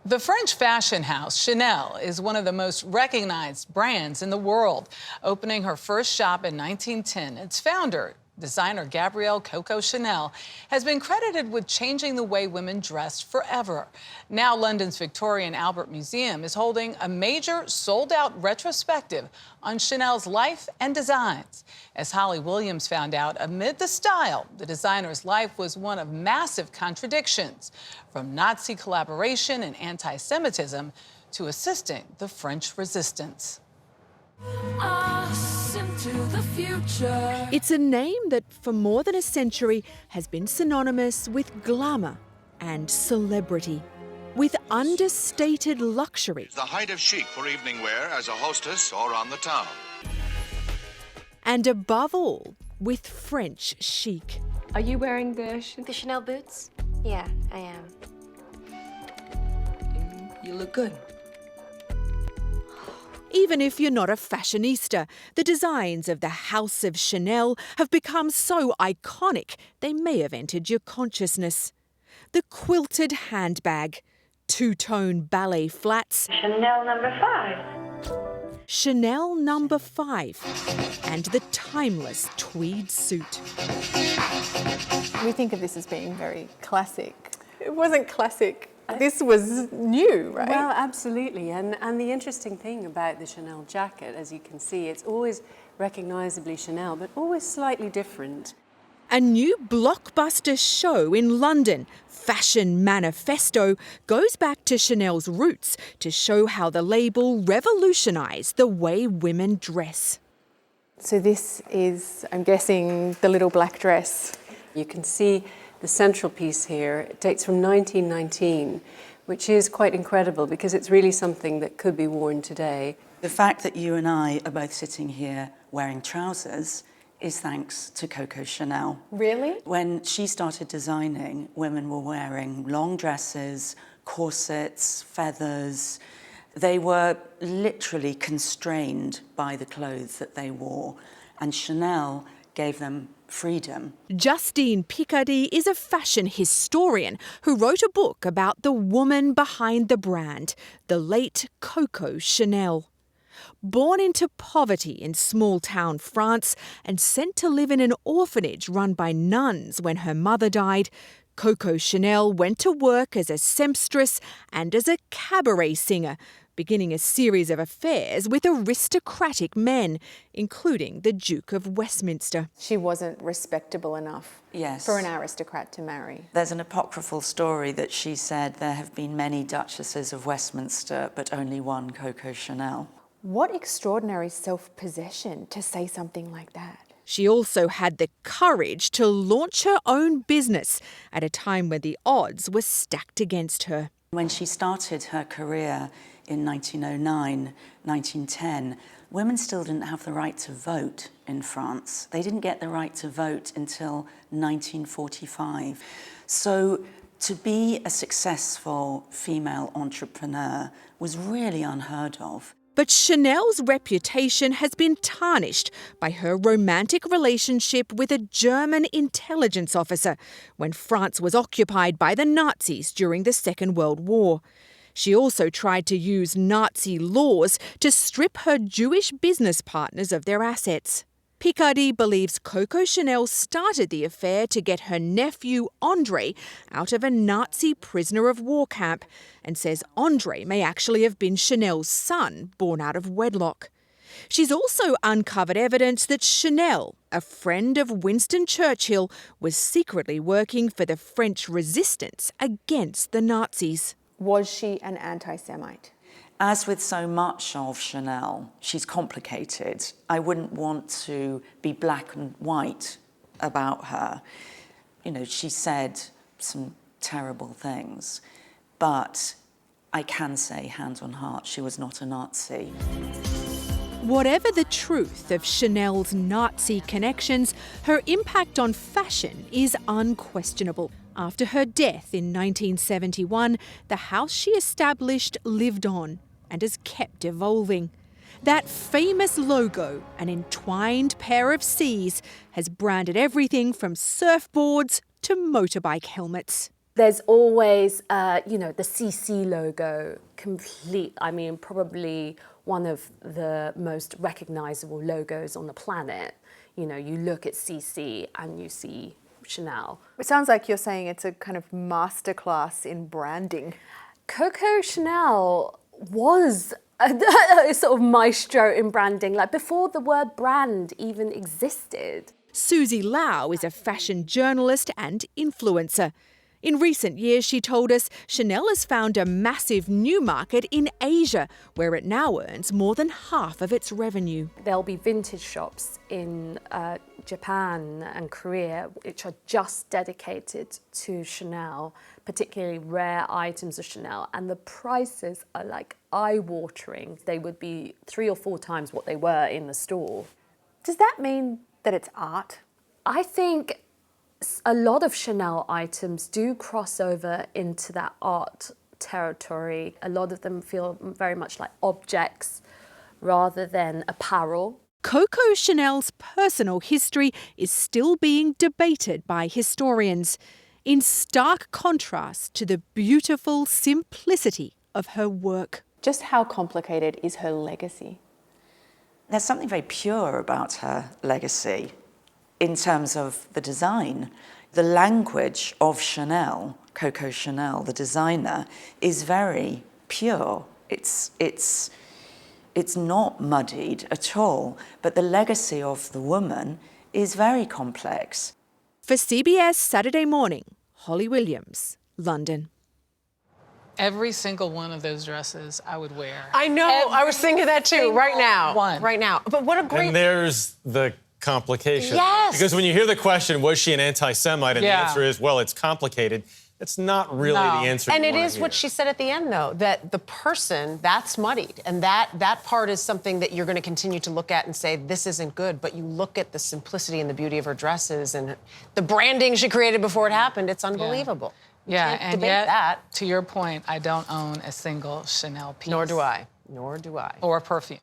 The French fashion house Chanel is one of the most recognized brands in the world. Opening her first shop in 1910, its founder, designer Gabrielle Coco Chanel, has been credited with changing the way women dressed forever. Now London's Victoria and Albert Museum is holding a major sold-out retrospective on Chanel's life and designs. As Holly Williams found out, amid the style, the designer's life was one of massive contradictions, from Nazi collaboration and anti-Semitism to assisting the French resistance. It's a name that for more than a century has been synonymous with glamour and celebrity, with understated luxury. The height of chic for evening wear as a hostess or on the town. And above all, with French chic. Are you wearing the Chanel boots? Yeah, I am. You look good. Even if you're not a fashionista, the designs of the House of Chanel have become so iconic they may have entered your consciousness. The quilted handbag, two-tone ballet flats, Chanel #5. Chanel #5, and the timeless tweed suit. We think of this as being very classic. It wasn't classic. This was new, right? Well, absolutely. And the interesting thing about the Chanel jacket, as you can see, it's always recognisably Chanel, but always slightly different. A new blockbuster show in London, Fashion Manifesto, goes back to Chanel's roots to show how the label revolutionised the way women dress. So this is, I'm guessing, the little black dress. You can see the central piece here. It dates from 1919, which is quite incredible because it's really something that could be worn today. The fact that you and I are both sitting here wearing trousers is thanks to Coco Chanel. Really? When she started designing, women were wearing long dresses, corsets, feathers. They were literally constrained by the clothes that they wore, and Chanel gave them freedom. Justine Picardy is a fashion historian who wrote a book about the woman behind the brand, the late Coco Chanel. Born into poverty in small-town France and sent to live in an orphanage run by nuns when her mother died, Coco Chanel went to work as a seamstress and as a cabaret singer, beginning a series of affairs with aristocratic men, including the Duke of Westminster. She wasn't respectable enough Yes. for an aristocrat to marry. There's an apocryphal story that she said there have been many Duchesses of Westminster, but only one Coco Chanel. What extraordinary self-possession to say something like that. She also had the courage to launch her own business at a time when the odds were stacked against her. When she started her career in 1909, 1910, women still didn't have the right to vote in France. They didn't get the right to vote until 1945. So to be a successful female entrepreneur was really unheard of. But Chanel's reputation has been tarnished by her romantic relationship with a German intelligence officer when France was occupied by the Nazis during the Second World War. She also tried to use Nazi laws to strip her Jewish business partners of their assets. Picardy believes Coco Chanel started the affair to get her nephew Andre out of a Nazi prisoner of war camp, and says Andre may actually have been Chanel's son, born out of wedlock. She's also uncovered evidence that Chanel, a friend of Winston Churchill, was secretly working for the French resistance against the Nazis. Was she an anti-Semite? As with so much of Chanel, she's complicated. I wouldn't want to be black and white about her. You know, she said some terrible things, but I can say, hand on heart, she was not a Nazi. Whatever the truth of Chanel's Nazi connections, her impact on fashion is unquestionable. After her death in 1971, the house she established lived on and has kept evolving. That famous logo, an entwined pair of C's, has branded everything from surfboards to motorbike helmets. There's always, the CC logo, probably one of the most recognizable logos on the planet. You know, you look at CC and you see Chanel. It sounds like you're saying it's a kind of masterclass in branding. Coco Chanel was a sort of maestro in branding, like before the word brand even existed. Susie Lau is a fashion journalist and influencer. In recent years, she told us, Chanel has found a massive new market in Asia, where it now earns more than half of its revenue. There'll be vintage shops in Japan and Korea which are just dedicated to Chanel, particularly rare items of Chanel, and the prices are like eye-watering. They would be 3 or 4 times what they were in the store. Does that mean that it's art? I think a lot of Chanel items do cross over into that art territory. A lot of them feel very much like objects rather than apparel. Coco Chanel's personal history is still being debated by historians, in stark contrast to the beautiful simplicity of her work. Just how complicated is her legacy? There's something very pure about her legacy in terms of the design. The language of Chanel, Coco Chanel, the designer, is very pure. It's not muddied at all, but the legacy of the woman is very complex. For CBS Saturday Morning, Holly Williams, London. Every single one of those dresses I would wear. I know. I was thinking that too. Right now. Right now. But what a great. And there's the complication. Yes. Because when you hear the question, was she an anti-Semite? And the answer is, well, it's complicated. It's not really the answer. And it you is what she said at the end, though, that the person, that's muddied. And that part is something that you're going to continue to look at and say, this isn't good. But you look at the simplicity and the beauty of her dresses and the branding she created before it happened. It's unbelievable. Yeah, Can't and debate yet, that. to your point, I don't own a single Chanel piece. Nor do I. Nor do I. Or perfume.